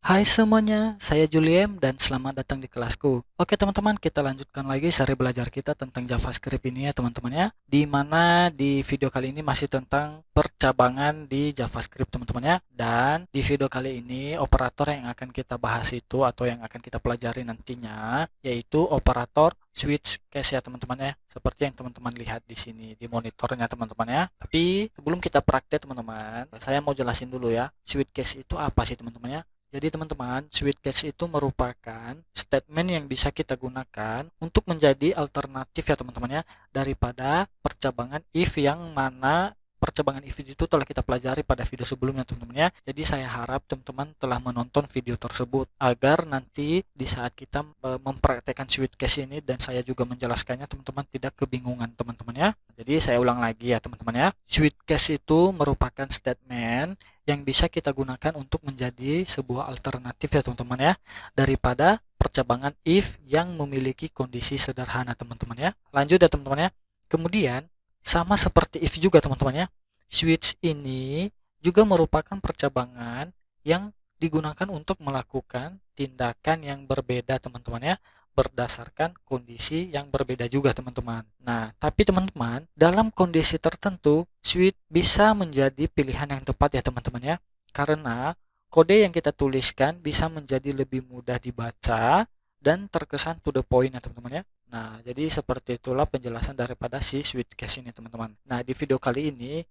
Hai semuanya, saya Juliem dan selamat datang di kelasku. Oke teman-teman, kita lanjutkan lagi seri belajar kita tentang JavaScript ini ya teman-teman ya. Di mana di video kali ini masih tentang percabangan di JavaScript teman-teman ya. Dan di video kali ini operator yang akan kita bahas itu atau yang akan kita pelajari nantinya yaitu operator switch case ya teman-teman ya. Seperti yang teman-teman lihat di sini di monitornya teman-teman ya. Tapi sebelum kita praktek teman-teman, saya mau jelasin dulu ya. Switch case itu apa sih teman-teman ya? Jadi teman-teman, switch case itu merupakan statement yang bisa kita gunakan untuk menjadi alternatif ya teman-teman ya daripada percabangan if yang mana percabangan if itu telah kita pelajari pada video sebelumnya teman-teman ya. Jadi saya harap teman-teman telah menonton video tersebut agar nanti di saat kita mempraktekkan switch case ini dan saya juga menjelaskannya teman-teman tidak kebingungan teman-teman ya. Jadi saya ulang lagi ya teman-teman ya. Switch case itu merupakan statement yang bisa kita gunakan untuk menjadi sebuah alternatif ya teman-teman ya daripada percabangan if yang memiliki kondisi sederhana teman-teman ya. Lanjut ya teman-teman ya. Kemudian sama seperti if juga teman-teman ya. Switch ini juga merupakan percabangan yang digunakan untuk melakukan tindakan yang berbeda teman-teman ya berdasarkan kondisi yang berbeda juga teman-teman. Nah, tapi teman-teman, dalam kondisi tertentu, switch bisa menjadi pilihan yang tepat ya teman-teman ya. Karena kode yang kita tuliskan bisa menjadi lebih mudah dibaca dan terkesan to the point ya teman-teman ya. Nah, jadi seperti itulah penjelasan daripada si switch case ini teman-teman. Nah, di video kali ini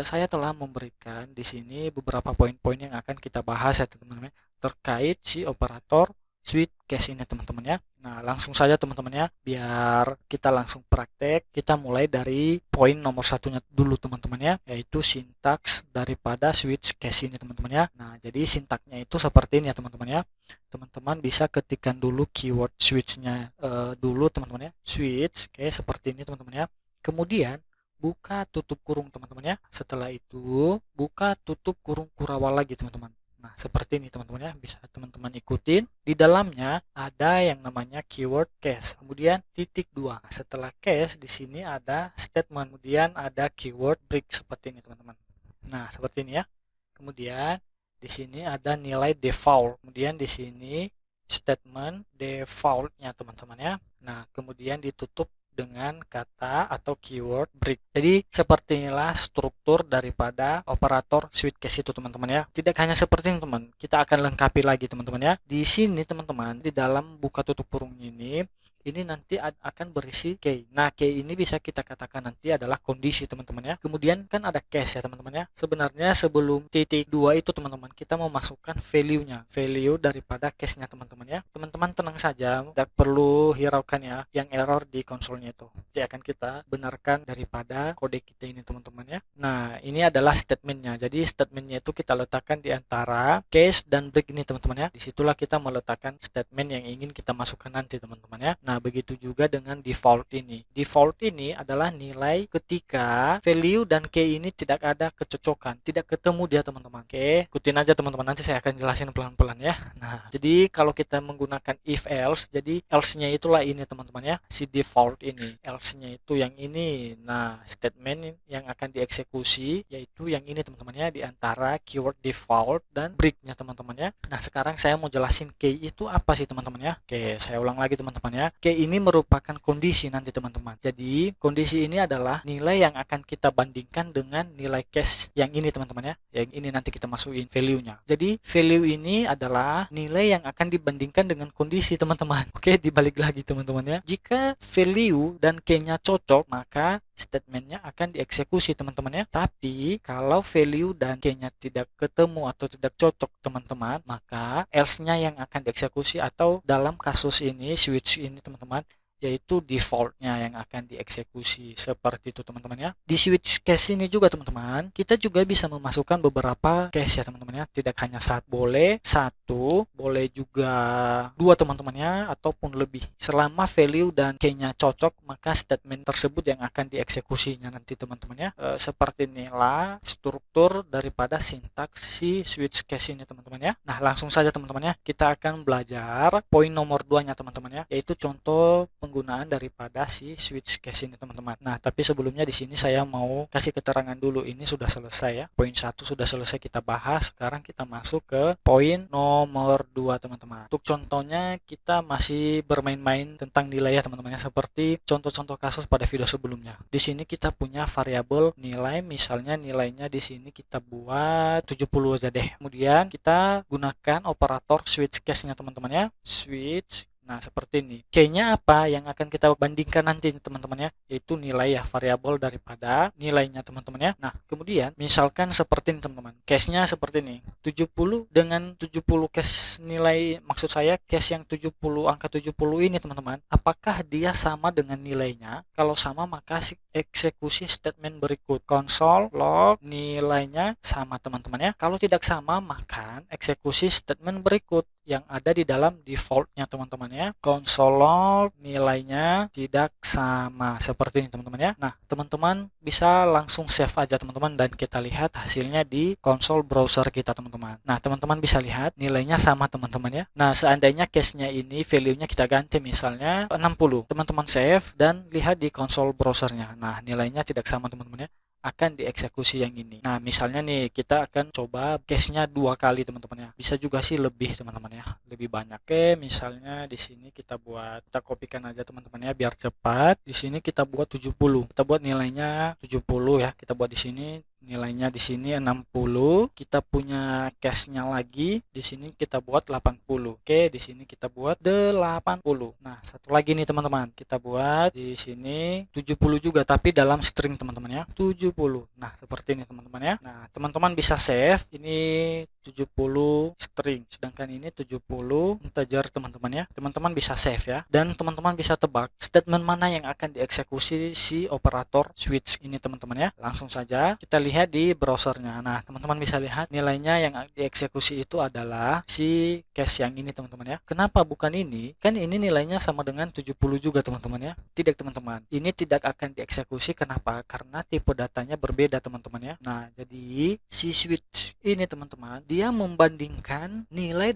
saya telah memberikan di sini beberapa poin-poin yang akan kita bahas ya teman-teman terkait si operator switch case ini teman-teman ya. Nah, langsung saja teman-teman ya, biar kita langsung praktek. Kita mulai dari poin nomor satunya dulu teman-teman ya, yaitu sintaks daripada switch case ini teman-teman ya. Nah, jadi sintaknya itu seperti ini ya teman-teman ya. Teman-teman bisa ketikkan dulu keyword switch-nya dulu teman-teman ya. Switch, oke, seperti ini teman-teman ya. Kemudian buka tutup kurung teman-teman ya. Setelah itu buka tutup kurung kurawal lagi teman-teman. Nah, seperti ini teman-teman ya, bisa teman-teman ikutin. Di dalamnya ada yang namanya keyword case. Kemudian titik 2. Setelah case di sini ada statement, kemudian ada keyword break seperti ini teman-teman. Nah, seperti ini ya. Kemudian di sini ada nilai default. Kemudian di sini statement default-nya teman-teman ya. Nah, kemudian ditutup dengan kata atau keyword break. Jadi seperti inilah struktur daripada operator switch case itu teman-teman ya. Tidak hanya seperti ini teman, kita akan lengkapi lagi teman-teman ya. Di sini teman-teman, di dalam buka tutup kurung ini nanti akan berisi key. Nah, key ini bisa kita katakan nanti adalah kondisi teman-teman ya. Kemudian kan ada case ya teman-teman ya. Sebenarnya sebelum titik 2 itu teman-teman, kita mau masukkan value-nya. Value daripada case-nya teman-teman ya. Teman-teman tenang saja, tidak perlu hiraukan ya yang error di konsolnya itu. Nanti akan kita benarkan daripada kode kita ini teman-teman ya. Nah, ini adalah statementnya. Jadi statementnya itu kita letakkan di antara case dan break ini teman-teman ya. Disitulah kita meletakkan statement yang ingin kita masukkan nanti teman-teman ya. Nah, begitu juga dengan default ini. Default ini adalah nilai ketika value dan key ini tidak ada kecocokan, tidak ketemu dia teman-teman. Oke, ikutin aja teman-teman, nanti saya akan jelasin pelan-pelan ya. Nah, jadi kalau kita menggunakan if else, jadi else-nya itulah ini teman-teman ya, si default ini. Else-nya itu yang ini. Nah, statement yang akan dieksekusi yaitu yang ini teman-teman ya, di antara keyword default dan break-nya teman-teman ya. Nah, sekarang saya mau jelasin key itu apa sih teman-teman ya. Oke, saya ulang lagi teman-teman ya. Key ini merupakan kondisi nanti teman-teman. Jadi kondisi ini adalah nilai yang akan kita bandingkan dengan nilai case yang ini teman-teman ya. Yang ini nanti kita masukin value-nya. Jadi value ini adalah nilai yang akan dibandingkan dengan kondisi teman-teman. Oke, dibalik lagi teman-teman ya. Jika value dan key-nya cocok, maka statementnya akan dieksekusi teman-teman ya. Tapi kalau value dan key-nya tidak ketemu atau tidak cocok teman-teman, maka else-nya yang akan dieksekusi atau dalam kasus ini switch ini teman-teman yaitu default-nya yang akan dieksekusi seperti itu teman-teman ya. Di switch case ini juga teman-teman, kita juga bisa memasukkan beberapa case ya teman-teman ya. Tidak hanya satu, boleh juga dua teman-teman ya, ataupun lebih. Selama value dan key-nya cocok, maka statement tersebut yang akan dieksekusinya nanti teman-teman ya. Seperti inilah struktur daripada sintaks si switch case ini teman-teman ya. Nah, langsung saja teman-teman ya, kita akan belajar poin nomor 2-nya teman-teman ya, yaitu contoh penggunaan daripada si switch case ini teman-teman. Nah, tapi sebelumnya di sini saya mau kasih keterangan dulu, ini sudah selesai ya. Poin 1 sudah selesai kita bahas. Sekarang kita masuk ke poin nomor nomor 2 teman-teman. Untuk contohnya kita masih bermain-main tentang nilai ya teman-teman ya, seperti contoh-contoh kasus pada video sebelumnya. Di sini kita punya variabel nilai, misalnya nilainya di sini kita buat 70 aja deh. Kemudian kita gunakan operator switch case-nya teman-teman ya. Switch. Nah, seperti ini. Key-nya apa yang akan kita bandingkan nanti teman-teman ya? Yaitu nilai ya, variabel daripada nilainya teman-teman ya. Nah, kemudian misalkan seperti ini teman-teman. Case-nya seperti ini. 70 dengan 70 case nilai, maksud saya case yang 70, angka 70 ini teman-teman. Apakah dia sama dengan nilainya? Kalau sama maka eksekusi statement berikut. Console log nilainya sama teman-teman ya. Kalau tidak sama maka eksekusi statement berikut yang ada di dalam defaultnya teman-teman ya. Console log nilainya tidak sama, seperti ini teman-teman ya. Nah, teman-teman bisa langsung save aja teman-teman, dan kita lihat hasilnya di konsol browser kita teman-teman. Nah, teman-teman bisa lihat nilainya sama teman-teman ya. Nah, seandainya case-nya ini value-nya kita ganti misalnya 60, teman-teman save dan lihat di konsol browsernya. Nah, nilainya tidak sama teman-teman ya, akan dieksekusi yang ini. Nah, misalnya nih kita akan coba case-nya 2 kali teman-teman ya. Bisa juga sih lebih teman-teman ya, lebih banyak. Oke, misalnya di sini kita kopikan aja teman-teman ya biar cepat. Di sini kita buat 70. Kita buat nilainya 70 ya. Kita buat di sini nilainya di sini 60. Kita punya cache-nya lagi. Di sini kita buat 80. Oke, di sini kita buat 80. Nah, satu lagi nih teman-teman. Kita buat di sini 70 juga tapi dalam string teman-teman ya. 70. Nah, seperti ini teman-teman ya. Nah, teman-teman bisa save ini 70 string, sedangkan ini 70 integer teman-teman ya. Teman-teman bisa save ya, dan teman-teman bisa tebak statement mana yang akan dieksekusi si operator switch ini teman-teman ya. Langsung saja kita lihat di browsernya. Nah, teman-teman bisa lihat nilainya yang dieksekusi itu adalah si case yang ini teman-teman ya. Kenapa bukan ini? Kan ini nilainya sama dengan 70 juga teman-teman ya. Tidak teman-teman, ini tidak akan dieksekusi. Kenapa? Karena tipe datanya berbeda teman-teman ya. Nah, jadi si switch ini teman-teman, dia membandingkan nilai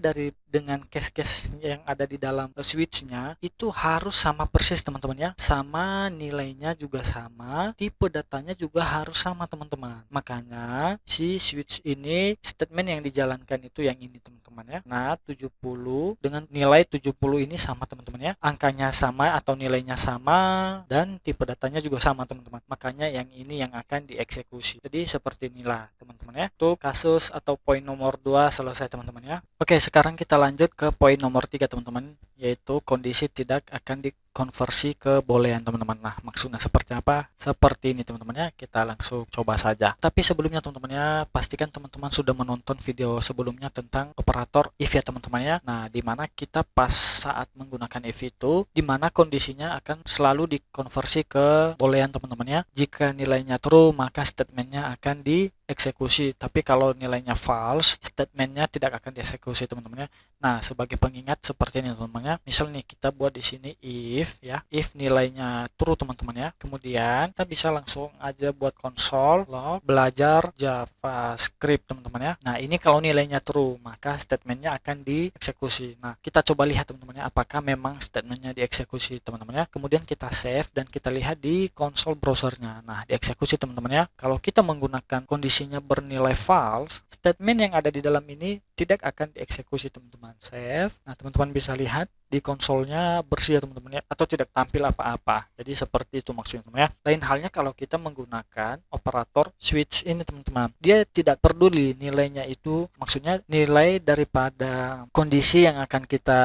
dengan case-case yang ada di dalam switch-nya itu harus sama persis teman-teman ya. Sama nilainya juga sama, tipe datanya juga harus sama teman-teman. Makanya si switch ini statement yang dijalankan itu yang ini teman-teman ya. Nah, 70 dengan nilai 70 ini sama teman-teman ya. Angkanya sama atau nilainya sama dan tipe datanya juga sama teman-teman. Makanya yang ini yang akan dieksekusi. Jadi seperti inilah teman-teman ya. Itu kasus atau poin nomor 2 selesai teman-teman ya. Oke, sekarang kita lanjut ke poin nomor 3 teman-teman, yaitu kondisi tidak akan dikonversi ke boolean teman-teman. Nah, maksudnya seperti apa? Seperti ini teman-teman ya. Kita langsung coba saja. Tapi sebelumnya teman-teman ya, pastikan teman-teman sudah menonton video sebelumnya tentang operator if ya teman-teman ya. Nah, dimana kita pas saat menggunakan if itu, dimana kondisinya akan selalu dikonversi ke boolean teman-teman ya. Jika nilainya true, maka statementnya akan dieksekusi. Tapi kalau nilainya false, statementnya tidak akan dieksekusi teman-teman ya. Nah, sebagai pengingat seperti ini teman-teman ya. Misal nih kita buat di sini if ya, if nilainya true teman-teman ya. Kemudian kita bisa langsung aja buat console log belajar JavaScript teman-teman ya. Nah, ini kalau nilainya true, maka statementnya akan dieksekusi. Nah, kita coba lihat teman-teman ya, apakah memang statementnya dieksekusi teman-teman ya. Kemudian kita save dan kita lihat di konsol browsernya. Nah, dieksekusi teman-teman ya. Kalau kita menggunakan kondisinya bernilai false, statement yang ada di dalam ini tidak akan dieksekusi teman-teman. Save. Nah, teman-teman bisa lihat di konsolnya bersih ya teman-teman ya, atau tidak tampil apa-apa. Jadi seperti itu maksudnya teman ya. Lain halnya kalau kita menggunakan operator switch ini teman-teman, dia tidak peduli nilainya itu, maksudnya nilai daripada kondisi yang akan kita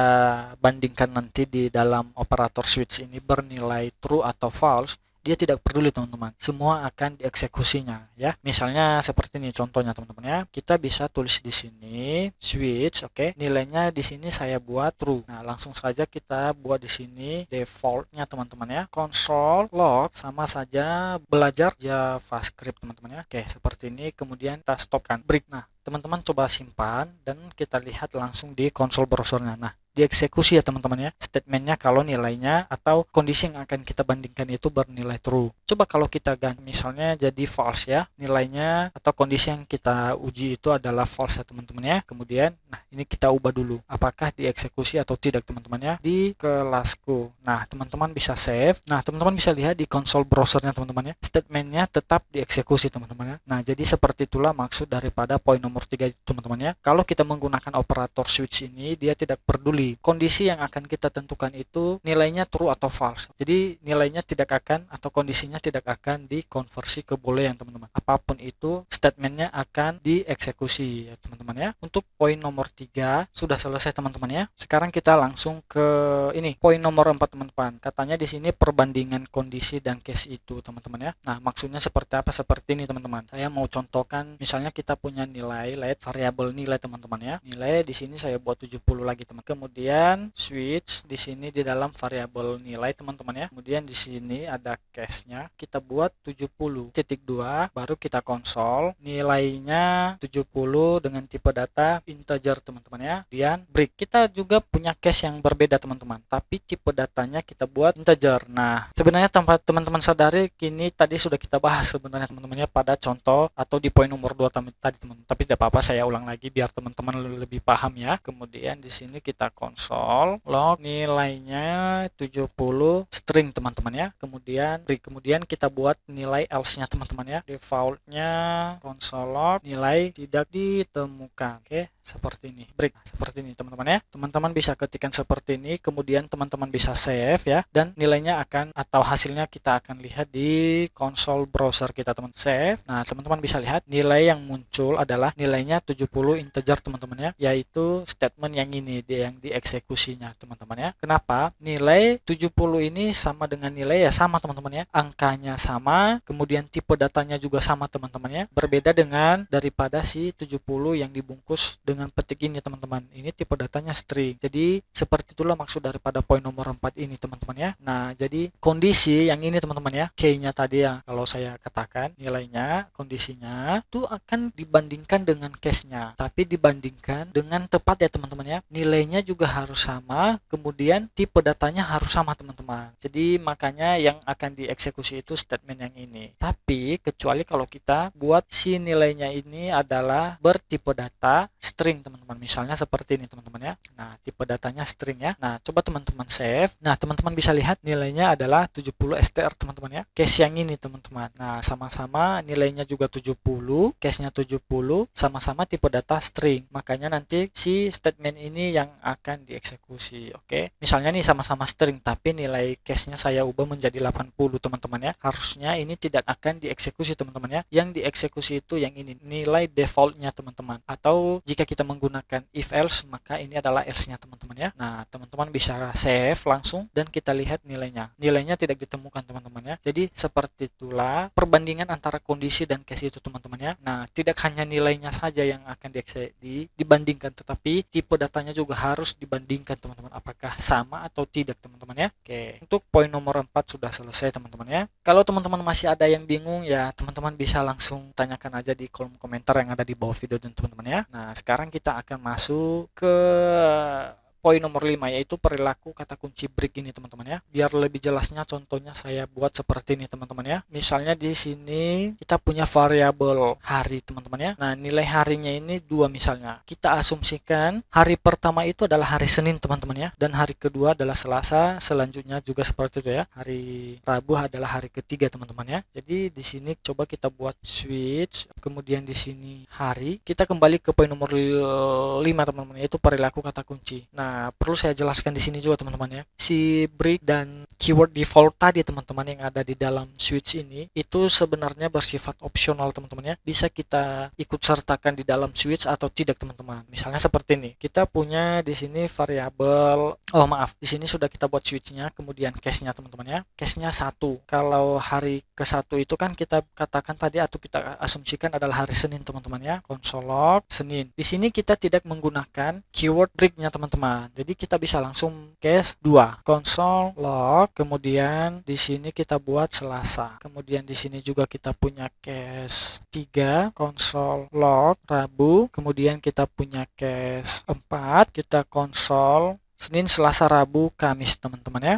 bandingkan nanti di dalam operator switch ini bernilai true atau false. Dia tidak peduli teman-teman, semua akan dieksekusinya ya. Misalnya seperti ini contohnya teman-teman ya. Kita bisa tulis di sini switch, oke. Nilainya di sini saya buat true. Nah, langsung saja kita buat di sini defaultnya teman-teman ya. Console log sama saja belajar JavaScript teman-teman ya. Oke, seperti ini. Kemudian kita stopkan break. Nah, teman-teman coba simpan dan kita lihat langsung di konsol browsernya. Nah, dieksekusi ya teman-teman ya statementnya kalau nilainya atau kondisi yang akan kita bandingkan itu bernilai true. Coba kalau kita ganti misalnya jadi false ya, nilainya atau kondisi yang kita uji itu adalah false ya teman-teman ya. Kemudian nah ini kita ubah dulu apakah dieksekusi atau tidak teman-teman ya di kelasku. Nah, teman-teman bisa save. Nah, teman-teman bisa lihat di konsol browsernya teman-teman ya, statementnya tetap dieksekusi teman-teman ya. Nah, jadi seperti itulah maksud daripada poin nomor nomor 3 itu teman-teman ya. Kalau kita menggunakan operator switch ini, dia tidak peduli. Kondisi yang akan kita tentukan itu nilainya true atau false. Jadi nilainya tidak akan atau kondisinya tidak akan dikonversi ke boolean teman-teman. Apapun itu statementnya akan dieksekusi ya teman-teman ya. Untuk poin nomor 3 sudah selesai teman-teman ya. Sekarang kita langsung ke ini poin nomor 4 teman-teman. Katanya di sini perbandingan kondisi dan case itu teman-teman ya. Nah, maksudnya seperti apa? Seperti ini teman-teman. Saya mau contohkan misalnya kita punya nilai let variabel nilai teman-teman ya. Nilai di sini saya buat 70 lagi teman. Kemudian switch di sini di dalam variabel nilai teman-teman ya. Kemudian di sini ada case-nya. Kita buat 70.2 baru kita konsol. Nilainya 70 dengan tipe data integer teman-teman ya. Kemudian break. Kita juga punya case yang berbeda teman-teman. Tapi tipe datanya kita buat integer. Nah, sebenarnya tempat teman-teman sadari kini tadi sudah kita bahas sebenarnya teman-teman ya pada contoh atau di poin nomor 2 tadi teman-teman. Tapi tidak apa-apa saya ulang lagi biar teman-teman lebih paham ya. Kemudian di sini kita konsol log nilainya 70 string teman-teman ya. Kemudian kita buat nilai else-nya teman-teman ya. Defaultnya console log nilai tidak ditemukan. Oke, seperti ini. Break seperti ini teman-teman ya. Teman-teman bisa ketikkan seperti ini, kemudian teman-teman bisa save ya, dan nilainya akan atau hasilnya kita akan lihat di konsol browser kita teman. Save. Nah, teman-teman bisa lihat nilai yang muncul adalah nilainya 70 integer teman-teman ya, yaitu statement yang ini dia yang dieksekusinya teman-teman ya. Kenapa? Nilai 70 ini sama dengan nilai ya sama teman-teman ya. Angkanya sama, kemudian tipe datanya juga sama teman-teman ya. Berbeda dengan daripada si 70 yang dibungkus dengan petik ini teman-teman. Ini tipe datanya string. Jadi seperti itulah maksud daripada poin nomor 4 ini teman-teman ya. Nah, jadi kondisi yang ini teman-teman ya, key-nya tadi ya kalau saya katakan nilainya, kondisinya itu akan dibandingkan dengan case-nya. Tapi dibandingkan dengan tepat ya teman-teman ya. Nilainya juga harus sama, kemudian tipe datanya harus sama teman-teman. Jadi makanya yang akan dieksekusi itu statement yang ini. Tapi kecuali kalau kita buat si nilainya ini adalah bertipe data string teman-teman. Misalnya seperti ini teman-teman ya. Nah, tipe datanya string ya. Nah, coba teman-teman save. Nah, teman-teman bisa lihat nilainya adalah 70 str teman-teman ya. Case yang ini teman-teman. Nah, sama-sama nilainya juga 70, case-nya 70, sama-sama tipe data string. Makanya nanti si statement ini yang akan dieksekusi. Oke. Misalnya nih sama-sama string tapi nilai case-nya saya ubah menjadi 80 teman-teman ya. Harusnya ini tidak akan dieksekusi teman-teman ya. Yang dieksekusi itu yang ini, nilai default-nya teman-teman. Atau jika kita menggunakan if else maka ini adalah else-nya teman-teman ya. Nah, teman-teman bisa save langsung dan kita lihat nilainya. Nilainya tidak ditemukan teman-teman ya. Jadi seperti itulah perbandingan antara kondisi dan case itu teman-teman ya. Nah, tidak hanya nilainya saja yang akan dibandingkan tetapi tipe datanya juga harus dibandingkan teman-teman. Apakah sama atau tidak teman-teman ya. Oke. Untuk poin nomor 4 sudah selesai teman-teman ya. Kalau teman-teman masih ada yang bingung ya teman-teman bisa langsung tanyakan aja di kolom komentar yang ada di bawah video dan teman-teman ya. Nah, sekarang kita akan masuk ke poin nomor 5 yaitu perilaku kata kunci break ini teman-teman ya. Biar lebih jelasnya contohnya saya buat seperti ini teman-teman ya. Misalnya di sini kita punya variabel hari teman-teman ya. Nah, nilai harinya ini 2 misalnya. Kita asumsikan hari pertama itu adalah hari Senin teman-teman ya, dan hari kedua adalah Selasa, selanjutnya juga seperti itu ya. Hari Rabu adalah hari ketiga teman-teman ya. Jadi di sini coba kita buat switch, kemudian di sini hari. Kita kembali ke poin nomor 5 teman-teman yaitu perilaku kata kunci. Nah, perlu saya jelaskan di sini juga teman-teman ya. Si break dan keyword default tadi teman-teman yang ada di dalam switch ini itu sebenarnya bersifat opsional teman-teman ya. Bisa kita ikut sertakan di dalam switch atau tidak teman-teman. Misalnya seperti ini. Kita punya di sini variabel di sini sudah kita buat switch-nya, kemudian case-nya teman-teman ya. Case-nya 1. Kalau hari ke-1 itu kan kita katakan tadi atau kita asumsikan adalah hari Senin teman-teman ya. Console log Senin. Di sini kita tidak menggunakan keyword break-nya teman-teman. Jadi kita bisa langsung case 2. Console log, kemudian di sini kita buat Selasa. Kemudian di sini juga kita punya case 3, console log Rabu. Kemudian kita punya case 4, kita console Senin, Selasa, Rabu, Kamis teman-teman ya.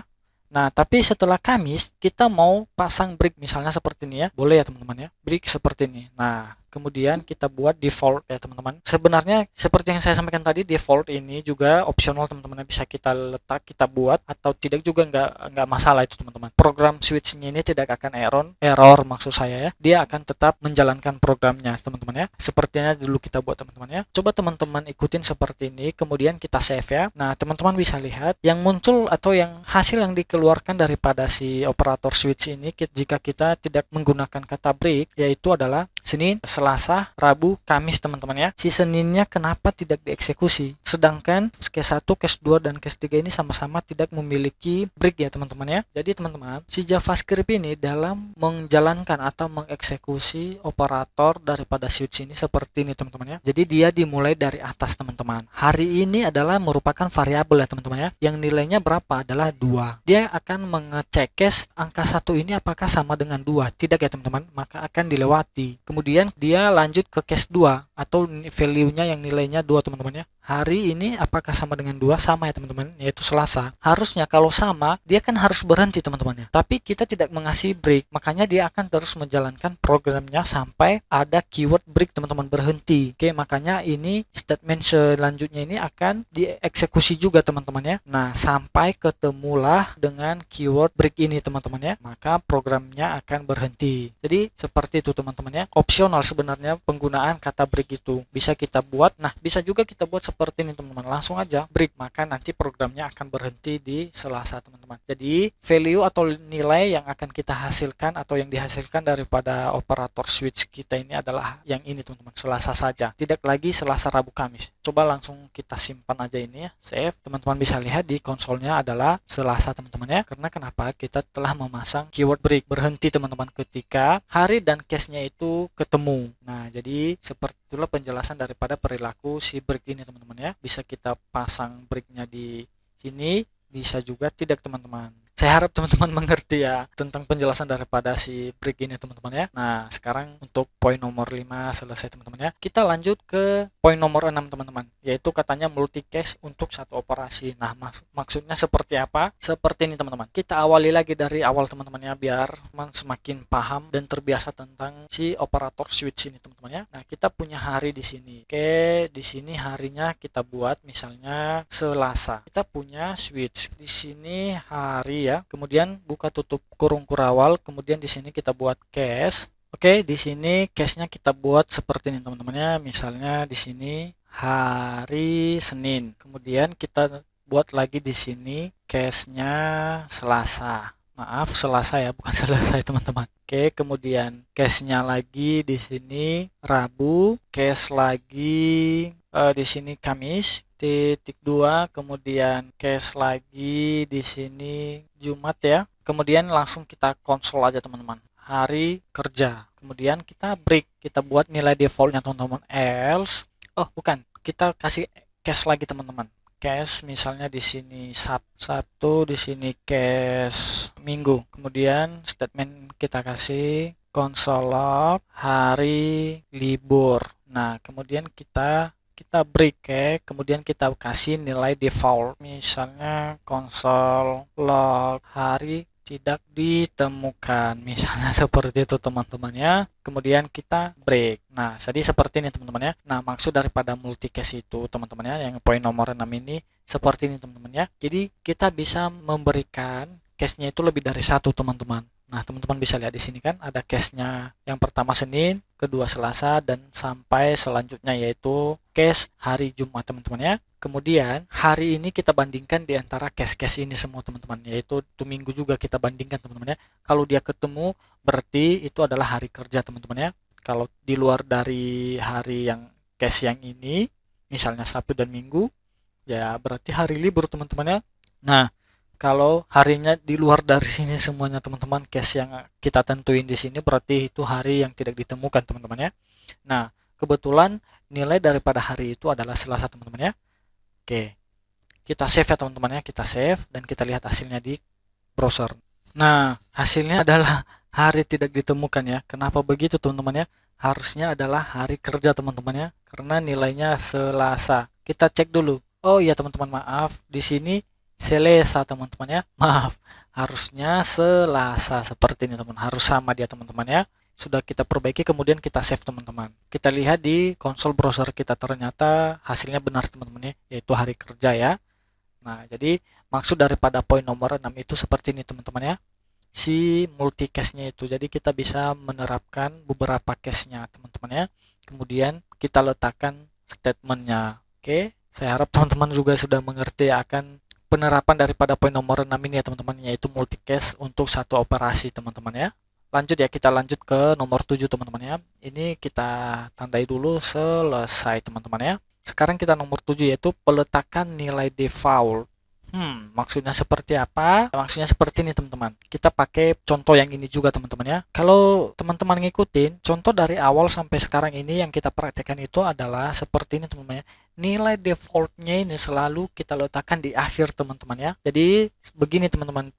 Nah, tapi setelah Kamis kita mau pasang break misalnya seperti ini ya. Boleh ya teman-teman ya. Break seperti ini. Nah, kemudian kita buat default ya teman-teman. Sebenarnya seperti yang saya sampaikan tadi, default ini juga opsional teman-teman, bisa kita letak, kita buat atau tidak juga nggak masalah itu teman-teman. Program switchnya ini tidak akan error maksud saya ya, dia akan tetap menjalankan programnya teman-teman ya, sepertinya dulu kita buat teman-teman ya. Coba teman-teman ikutin seperti ini, kemudian kita save ya. Nah teman-teman bisa lihat yang muncul atau yang hasil yang dikeluarkan daripada si operator switch ini jika kita tidak menggunakan kata break, yaitu adalah Senin, Selasa, Rabu, Kamis teman-teman ya. Si Seninnya kenapa tidak dieksekusi, sedangkan case 1, case 2 dan case 3 ini sama-sama tidak memiliki break ya teman-teman ya. Jadi teman-teman, si JavaScript ini dalam menjalankan atau mengeksekusi operator daripada switch ini seperti ini teman-teman ya. Jadi dia dimulai dari atas teman-teman. Hari ini adalah merupakan variabel ya teman-teman ya, yang nilainya berapa adalah 2. Dia akan mengecek case angka 1 ini apakah sama dengan 2, tidak ya teman-teman, maka akan dilewati. Kemudian dia lanjut ke case 2 atau value-nya yang nilainya 2 teman-teman ya. Hari ini apakah sama dengan 2? Sama ya teman-teman, yaitu Selasa. Harusnya kalau sama, dia kan harus berhenti teman-teman ya. Tapi kita tidak mengasih break, makanya dia akan terus menjalankan programnya sampai ada keyword break teman-teman, berhenti. Oke, makanya ini statement selanjutnya ini akan dieksekusi juga teman-teman ya. Nah, sampai ketemulah dengan keyword break ini teman-teman ya, maka programnya akan berhenti. Jadi seperti itu teman-teman ya. Opsional sebenarnya penggunaan kata break itu. Bisa kita buat, nah bisa juga kita buat seperti ini teman-teman, langsung aja break, maka nanti programnya akan berhenti di Selasa teman-teman. Jadi value atau nilai yang akan kita hasilkan atau yang dihasilkan daripada operator switch kita ini adalah yang ini teman-teman, Selasa saja, tidak lagi Selasa, Rabu, Kamis. Coba langsung kita simpan aja ini ya, save. Teman-teman bisa lihat di konsolnya adalah Selasa teman-teman ya, karena kenapa, kita telah memasang keyword break, berhenti teman-teman ketika hari dan case-nya itu ketemu. Nah jadi seperti itulah penjelasan daripada perilaku si break ini teman-teman ya. Bisa kita pasang breaknya di sini, bisa juga tidak teman-teman. Saya harap teman-teman mengerti ya tentang penjelasan daripada si break ini teman-teman ya. Nah sekarang untuk poin nomor 5 selesai teman-teman ya. Kita lanjut ke poin nomor 6 teman-teman, yaitu katanya multicast untuk satu operasi. Nah maksudnya seperti apa? Seperti ini teman-teman. Kita awali lagi dari awal teman-teman ya, biar teman semakin paham dan terbiasa tentang si operator switch ini teman-teman ya. Nah kita punya hari di sini. Oke, di sini harinya kita buat misalnya Selasa. Kita punya switch di sini hari ya. Kemudian buka tutup kurung kurawal, kemudian di sini kita buat case. Oke, di sini case-nya kita buat seperti ini teman-teman ya. Misalnya di sini hari Senin. Kemudian kita buat lagi di sini case-nya Selasa. Maaf, Selasa ya, bukan Selasa ya teman-teman. Oke, kemudian case-nya lagi di sini Rabu, case lagi di sini Kamis, titik 2, kemudian case lagi di sini Jumat ya. Kemudian langsung kita konsol aja teman-teman, hari kerja. Kemudian kita break, kita buat nilai defaultnya teman-teman, else. Oh bukan, kita kasih case lagi teman-teman. Case misalnya di sini Sabtu, di sini case Minggu. Kemudian statement kita kasih console log hari libur. Nah kemudian kita break ya, kemudian kita kasih nilai default, misalnya console log hari tidak ditemukan, misalnya seperti itu teman-teman ya. Kemudian kita break. Nah jadi seperti ini teman-teman ya. Nah maksud daripada multicast itu teman-teman ya, yang poin nomor 6 ini seperti ini teman-teman ya. Jadi kita bisa memberikan case-nya itu lebih dari satu teman-teman. Nah teman-teman bisa lihat di sini kan ada case-nya, yang pertama Senin, kedua Selasa, dan sampai selanjutnya yaitu case hari Jumat teman-teman ya. Kemudian hari ini kita bandingkan di antara case-case ini semua teman-teman, yaitu itu Minggu juga kita bandingkan teman-teman ya. Kalau dia ketemu berarti itu adalah hari kerja teman-teman ya. Kalau di luar dari hari yang case yang ini, misalnya Sabtu dan Minggu, ya berarti hari libur teman-teman ya. Nah kalau harinya di luar dari sini semuanya teman-teman, case yang kita tentuin di sini berarti itu hari yang tidak ditemukan teman-teman ya. Nah kebetulan nilai daripada hari itu adalah Selasa teman-teman ya. Oke, kita save ya teman-teman ya, kita save dan kita lihat hasilnya di browser. Nah hasilnya adalah hari tidak ditemukan ya. Kenapa begitu teman-teman ya? Harusnya adalah hari kerja teman-teman ya, karena nilainya Selasa. Kita cek dulu. Oh iya teman-teman, maaf, di sini Selasa teman-teman ya, maaf, harusnya Selasa seperti ini teman, harus sama dia teman-teman ya. sudah kita perbaiki, kemudian kita save teman-teman. Kita lihat di konsol browser kita, ternyata hasilnya benar teman-teman ya, yaitu hari kerja ya. Nah, jadi maksud daripada poin nomor 6 itu seperti ini teman-teman ya. Si multi-case-nya itu. Jadi kita bisa menerapkan beberapa case-nya teman-teman ya. Kemudian kita letakkan statement-nya. Oke, saya harap teman-teman juga sudah mengerti akan penerapan daripada poin nomor 6 ini ya teman-teman, yaitu multi-case untuk satu operasi teman-teman ya. Lanjut ya, kita lanjut ke nomor 7 teman-teman ya. Ini kita tandai dulu selesai teman-teman ya. Sekarang kita nomor 7 yaitu peletakan nilai default. Maksudnya seperti apa? Maksudnya seperti ini teman-teman. Kita pakai contoh yang ini juga teman-teman ya. Kalau teman-teman ngikutin, contoh dari awal sampai sekarang ini yang kita praktekkan itu adalah seperti ini teman-teman ya. Nilai defaultnya ini selalu kita letakkan di akhir teman-teman ya. Jadi begini teman-teman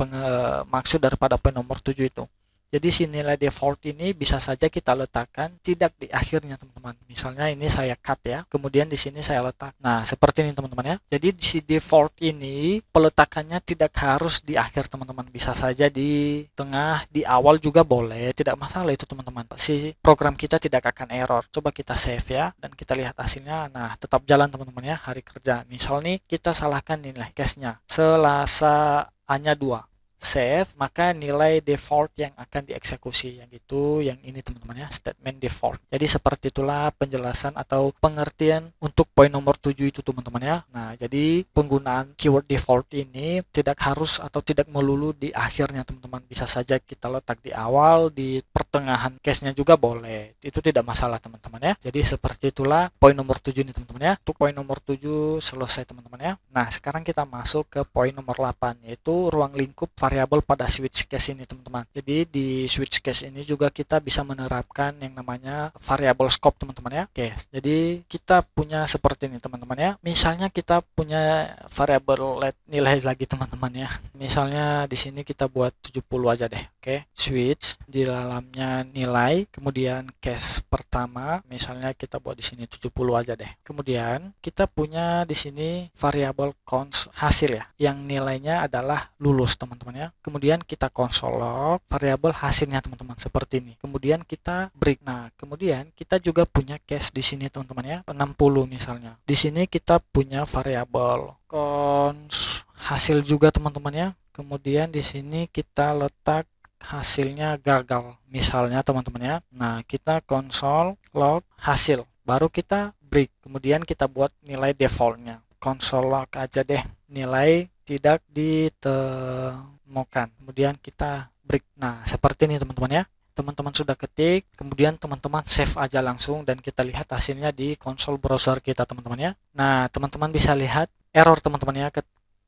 maksud daripada poin nomor 7 itu. Jadi si nilai default ini bisa saja kita letakkan tidak di akhirnya teman-teman. Misalnya ini saya cut ya, kemudian di sini saya letak. Nah, seperti ini teman-teman ya. Jadi si default ini peletakannya tidak harus di akhir teman-teman. Bisa saja di tengah, di awal juga boleh. Tidak masalah itu teman-teman. Si program kita tidak akan error. Coba kita save ya, dan kita lihat hasilnya. Nah, tetap jalan teman-teman ya, hari kerja. Misal nih, kita salahkan nilai case-nya. Selasa hanya 2. Save, maka nilai default yang akan dieksekusi yang itu yang ini teman-teman ya, statement default. Jadi seperti itulah penjelasan atau pengertian untuk poin nomor 7 itu teman-teman ya. Nah, jadi penggunaan keyword default ini tidak harus atau tidak melulu di akhirnya teman-teman. Bisa saja kita letak di awal, di pertengahan case-nya juga boleh. Itu tidak masalah teman-teman ya. Jadi seperti itulah poin nomor 7 ini teman-teman ya. Untuk poin nomor 7 selesai teman-teman ya. Nah, sekarang kita masuk ke poin nomor 8 yaitu ruang lingkup variabel pada switch case ini teman-teman. Jadi di switch case ini juga kita bisa menerapkan yang namanya variable scope teman-teman ya. Oke, jadi kita punya seperti ini teman-teman ya. Misalnya kita punya variabel nilai lagi teman-teman ya. Misalnya di sini kita buat 70 aja deh. Oke, switch di dalamnya nilai, kemudian case pertama misalnya kita buat di sini 70 aja deh. Kemudian kita punya di sini variabel cons hasil ya, yang nilainya adalah lulus teman-teman ya. Kemudian kita console log variabel hasilnya teman-teman seperti ini. Kemudian kita break. Nah, kemudian kita juga punya case di sini teman-teman ya, 60 misalnya. Di sini kita punya variabel cons hasil juga teman-teman ya. Kemudian di sini kita letak hasilnya gagal misalnya teman-teman ya. Nah, kita console log hasil, baru kita break, kemudian kita buat nilai defaultnya. Console log aja deh, nilai tidak ditemukan, kemudian kita break. Nah, seperti ini teman-teman ya. Teman-teman sudah ketik, kemudian teman-teman save aja langsung, dan kita lihat hasilnya di konsol browser kita teman-teman ya. Nah, teman-teman bisa lihat error teman-teman ya,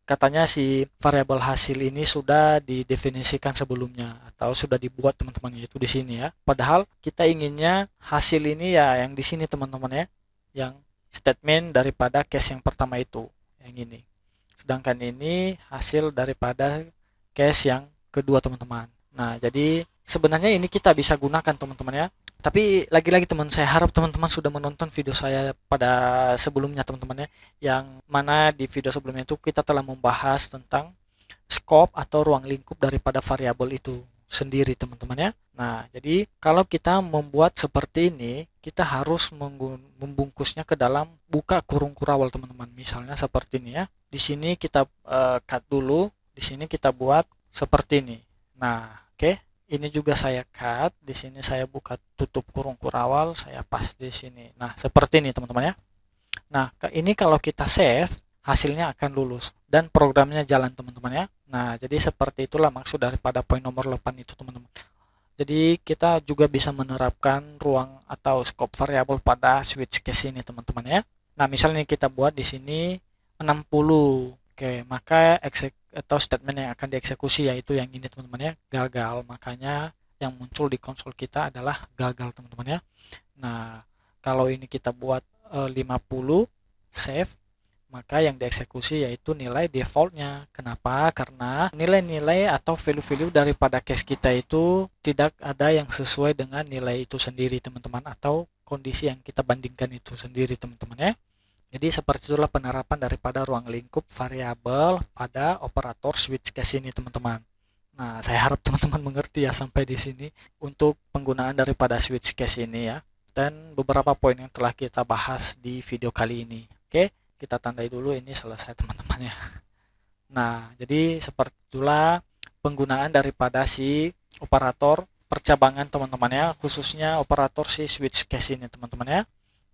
katanya si variabel hasil ini sudah didefinisikan sebelumnya atau sudah dibuat teman-teman, yaitu di sini ya. Padahal kita inginnya hasil ini ya yang di sini teman-teman ya, yang statement daripada case yang pertama itu yang ini. Sedangkan ini hasil daripada case yang kedua teman-teman. Nah, jadi sebenarnya ini kita bisa gunakan teman-teman ya. Tapi lagi-lagi teman, saya harap teman-teman sudah menonton video saya pada sebelumnya teman-teman ya, yang mana di video sebelumnya itu kita telah membahas tentang scope atau ruang lingkup daripada variabel itu sendiri teman-teman ya. Nah, jadi kalau kita membuat seperti ini, kita harus membungkusnya ke dalam buka kurung kurawal teman-teman. Misalnya seperti ini ya. Di sini kita cut dulu, di sini kita buat seperti ini. Nah, oke. Ini juga saya cut, di sini saya buka tutup kurung kurawal, saya pas di sini. Nah, seperti ini teman-teman ya. Nah, ini kalau kita save, hasilnya akan lulus dan programnya jalan teman-teman ya. Nah, jadi seperti itulah maksud daripada poin nomor 8 itu teman-teman. Jadi kita juga bisa menerapkan ruang atau scope variabel pada switch case ini teman-teman ya. Nah, misalnya kita buat di sini 60. Oke, maka atau statement yang akan dieksekusi yaitu yang ini teman-teman ya, gagal. Makanya yang muncul di konsol kita adalah gagal teman-teman ya. Nah, kalau ini kita buat 50 save, maka yang dieksekusi yaitu nilai defaultnya. Kenapa? Karena nilai-nilai atau value-value daripada case kita itu tidak ada yang sesuai dengan nilai itu sendiri teman-teman, atau kondisi yang kita bandingkan itu sendiri teman-teman ya. Jadi seperti itulah penerapan daripada ruang lingkup variabel pada operator switch case ini teman-teman. Nah, saya harap teman-teman mengerti ya sampai di sini untuk penggunaan daripada switch case ini ya. Dan beberapa poin yang telah kita bahas di video kali ini. Oke, kita tandai dulu ini selesai teman-teman ya. Nah, jadi seperti itulah penggunaan daripada si operator percabangan teman-teman ya, khususnya operator si switch case ini teman-teman ya.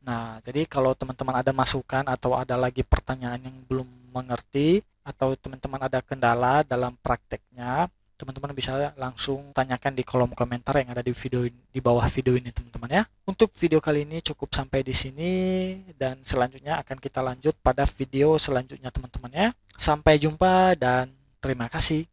Nah, jadi kalau teman-teman ada masukan atau ada lagi pertanyaan yang belum mengerti atau teman-teman ada kendala dalam prakteknya, teman-teman bisa langsung tanyakan di kolom komentar yang ada di video di bawah video ini teman-teman ya. Untuk video kali ini cukup sampai di sini dan selanjutnya akan kita lanjut pada video selanjutnya teman-teman ya. Sampai jumpa dan terima kasih.